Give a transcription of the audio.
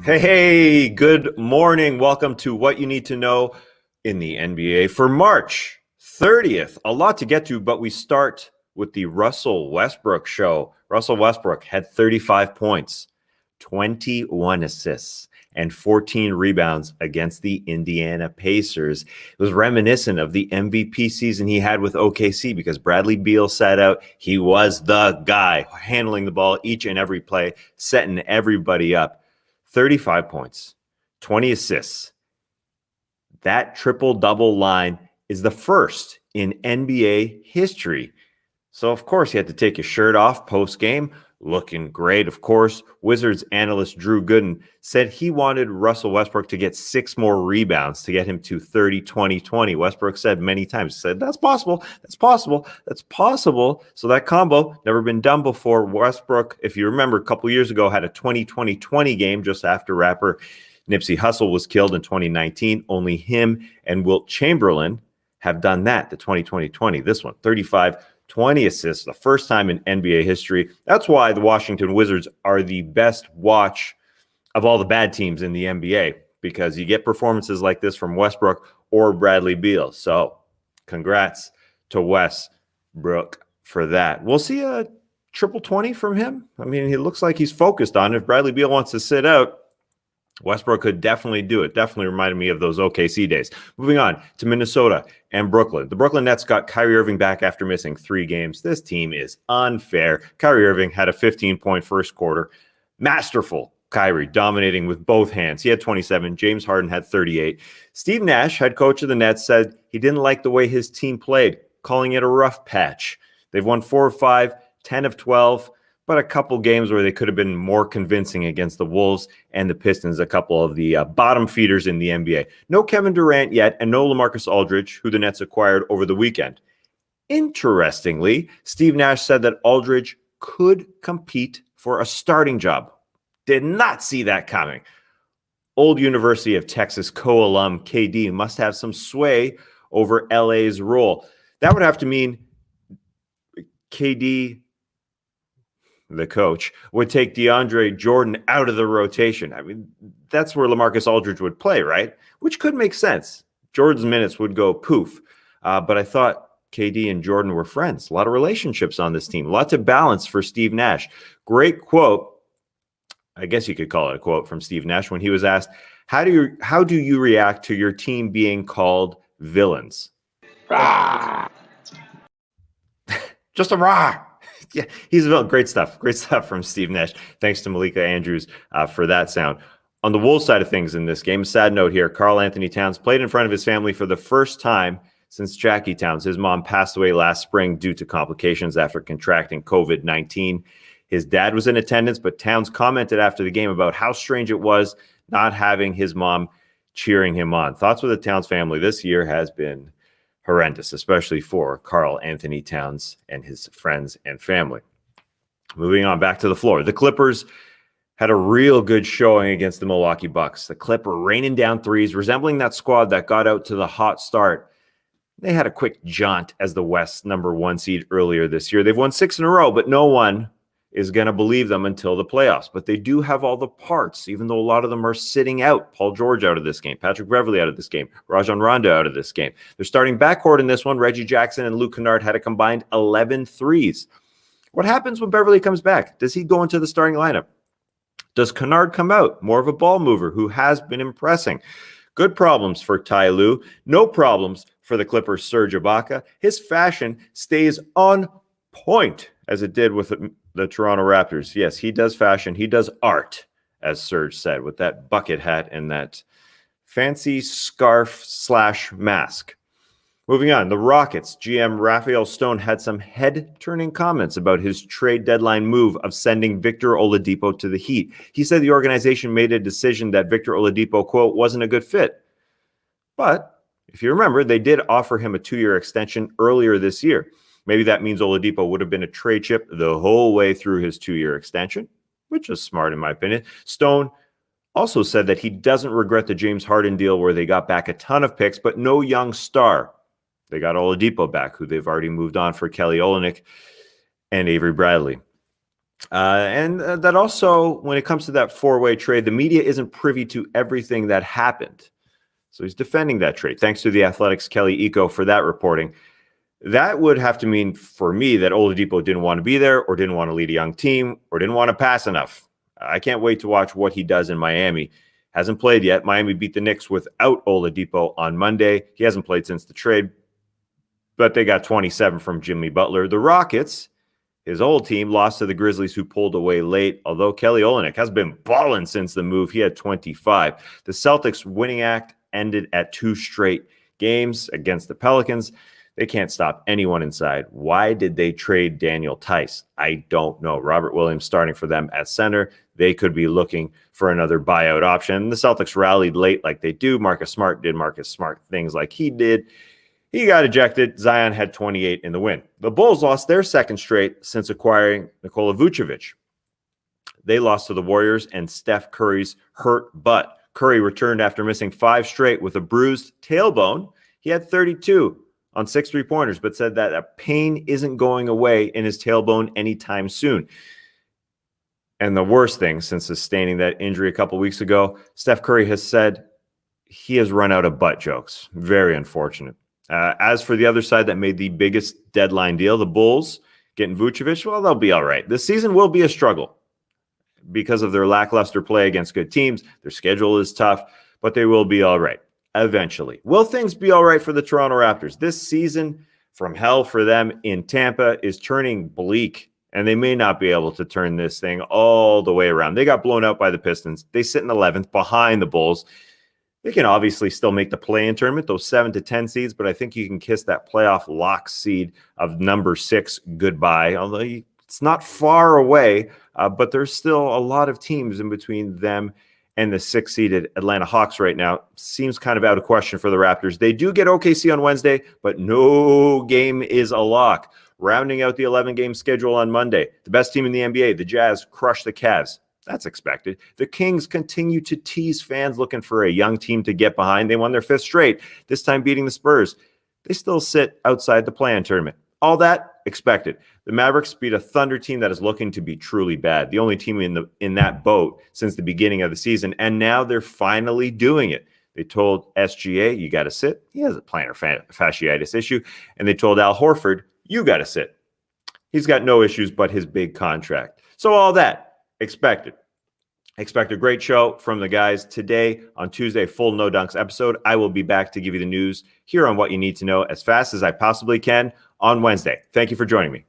Hey, good morning. Welcome to What You Need to Know in the NBA for March 30th. A lot to get to, but we start with the Russell Westbrook show. Russell Westbrook had 35 points, 21 assists, and 14 rebounds against the Indiana Pacers. It was reminiscent of the MVP season he had with OKC because Bradley Beal sat out. He was the guy handling the ball each and every play, setting everybody up. 35 points, 20 assists. That triple-double line is the first in NBA history. So, of course, he had to take his shirt off post-game. Looking great, of course. Wizards analyst Drew Gooden said he wanted Russell Westbrook to get 6 more rebounds to get him to 30-20-20. Westbrook said many times, said, that's possible, that's possible, that's possible. So that combo, never been done before. Westbrook, if you remember, a couple years ago, had a 20-20-20 game just after rapper Nipsey Hussle was killed in 2019. Only him and Wilt Chamberlain have done that, the 20-20-20. This one, 35-20 assists, the first time in NBA history. That's why the Washington Wizards are the best watch of all the bad teams in the NBA, because you get performances like this from Westbrook or Bradley Beal. So congrats to Westbrook for that. We'll see a triple 20 from him. I mean, he looks like he's focused on it. If Bradley Beal wants to sit out, Westbrook could definitely do it. Definitely reminded me of those OKC days. Moving on to Minnesota and Brooklyn. The Brooklyn Nets got Kyrie Irving back after missing 3 games. This team is unfair. Kyrie Irving had a 15-point first quarter. Masterful Kyrie, dominating with both hands. He had 27. James Harden had 38. Steve Nash, head coach of the Nets, said he didn't like the way his team played, calling it a rough patch. They've won 4 of 5, 10 of 12. But a couple games where they could have been more convincing against the Wolves and the Pistons, a couple of the bottom feeders in the NBA. No Kevin Durant yet, and no LaMarcus Aldridge, who the Nets acquired over the weekend. Interestingly, Steve Nash said that Aldridge could compete for a starting job. Did not see that coming. Old University of Texas co-alum KD must have some sway over LA's role. That would have to mean KD, the coach, would take DeAndre Jordan out of the rotation. I mean, that's where LaMarcus Aldridge would play, right? Which could make sense. Jordan's minutes would go poof. But I thought KD and Jordan were friends. A lot of relationships on this team. A lot to balance for Steve Nash. Great quote. I guess you could call it a quote from Steve Nash when he was asked, how do you react to your team being called villains? Rah! Just a rah! Yeah, he's a villain. Great stuff. Great stuff from Steve Nash. Thanks to Malika Andrews for that sound. On the Wolves side of things in this game, a sad note here, Karl-Anthony Towns played in front of his family for the first time since Jackie Towns. His mom passed away last spring due to complications after contracting COVID-19. His dad was in attendance, but Towns commented after the game about how strange it was not having his mom cheering him on. Thoughts with the Towns family this year has been horrendous, especially for Karl-Anthony Towns and his friends and family. Moving on back to the floor. The Clippers had a real good showing against the Milwaukee Bucks. The Clipper raining down threes, resembling that squad that got out to the hot start. They had a quick jaunt as the West's #1 seed earlier this year. They've won 6 in a row, but no one is going to believe them until the playoffs. But they do have all the parts, even though a lot of them are sitting out. Paul George out of this game, Patrick Beverley out of this game, Rajon Rondo out of this game. They're starting backcourt in this one. Reggie Jackson and Luke Kennard had a combined 11 threes. What happens when Beverley comes back? Does he go into the starting lineup? Does Kennard come out? More of a ball mover who has been impressing. Good problems for Ty Lue. No problems for the Clippers' Serge Ibaka. His fashion stays on point, as it did with the Toronto Raptors. Yes, he does fashion. He does art, as Serge said, with that bucket hat and that fancy scarf/mask. Moving on, the Rockets GM Rafael Stone had some head-turning comments about his trade deadline move of sending Victor Oladipo to the Heat. He said the organization made a decision that Victor Oladipo, quote, wasn't a good fit. But if you remember, they did offer him a 2-year extension earlier this year. Maybe that means Oladipo would have been a trade chip the whole way through his 2-year extension, which is smart in my opinion. Stone also said that he doesn't regret the James Harden deal where they got back a ton of picks, but no young star. They got Oladipo back, who they've already moved on for Kelly Olynyk and Avery Bradley. And that also, when it comes to that four-way trade, the media isn't privy to everything that happened. So he's defending that trade. Thanks to the Athletic's Kelly Eco for that reporting. That would have to mean for me that Oladipo didn't want to be there or didn't want to lead a young team or didn't want to pass enough. I can't wait to watch what he does in Miami. Hasn't played yet. Miami beat the Knicks without Oladipo on Monday. He hasn't played since the trade, but they got 27 from Jimmy Butler. The Rockets, his old team, lost to the Grizzlies, who pulled away late, although Kelly Olynyk has been balling since the move. He had 25. The Celtics' winning act ended at 2 straight games against the Pelicans. They can't stop anyone inside. Why did they trade Daniel Tice? I don't know. Robert Williams starting for them at center. They could be looking for another buyout option. The Celtics rallied late like they do. Marcus Smart did Marcus Smart things like he did. He got ejected. Zion had 28 in the win. The Bulls lost their second straight since acquiring Nikola Vucevic. They lost to the Warriors and Steph Curry's hurt butt. Curry returned after missing 5 straight with a bruised tailbone. He had 32 on 6 3-pointers, but said that pain isn't going away in his tailbone anytime soon. And the worst thing since sustaining that injury a couple weeks ago, Steph Curry has said he has run out of butt jokes. Very unfortunate. As for the other side that made the biggest deadline deal, the Bulls getting Vucevic, well, they'll be all right. The season will be a struggle because of their lackluster play against good teams. Their schedule is tough, but they will be all right eventually. Will things be all right for the Toronto Raptors? This season from hell for them in Tampa is turning bleak, and they may not be able to turn this thing all the way around. They got blown out by the Pistons. They sit in 11th behind the Bulls. They can obviously still make the play-in tournament, those 7 to 10 seeds, but I think you can kiss that playoff lock seed of number 6 goodbye, although it's not far away, but there's still a lot of teams in between them and the 6-seeded Atlanta Hawks right now. Seems kind of out of question for the Raptors. They do get OKC on Wednesday, but no game is a lock. Rounding out the 11-game schedule on Monday, the best team in the NBA, the Jazz, crush the Cavs. That's expected. The Kings continue to tease fans looking for a young team to get behind. They won their 5th straight, this time beating the Spurs. They still sit outside the play-in tournament. All that expected. The Mavericks beat a Thunder team that is looking to be truly bad, the only team in that boat since the beginning of the season, and now they're finally doing it. They told SGA, you got to sit. He has a plantar fasciitis issue. And they told Al Horford, you got to sit. He's got no issues but his big contract. So all that expected. Expect a great show from the guys today on Tuesday, full No Dunks episode. I will be back to give you the news here on What You Need to Know as fast as I possibly can on Wednesday. Thank you for joining me.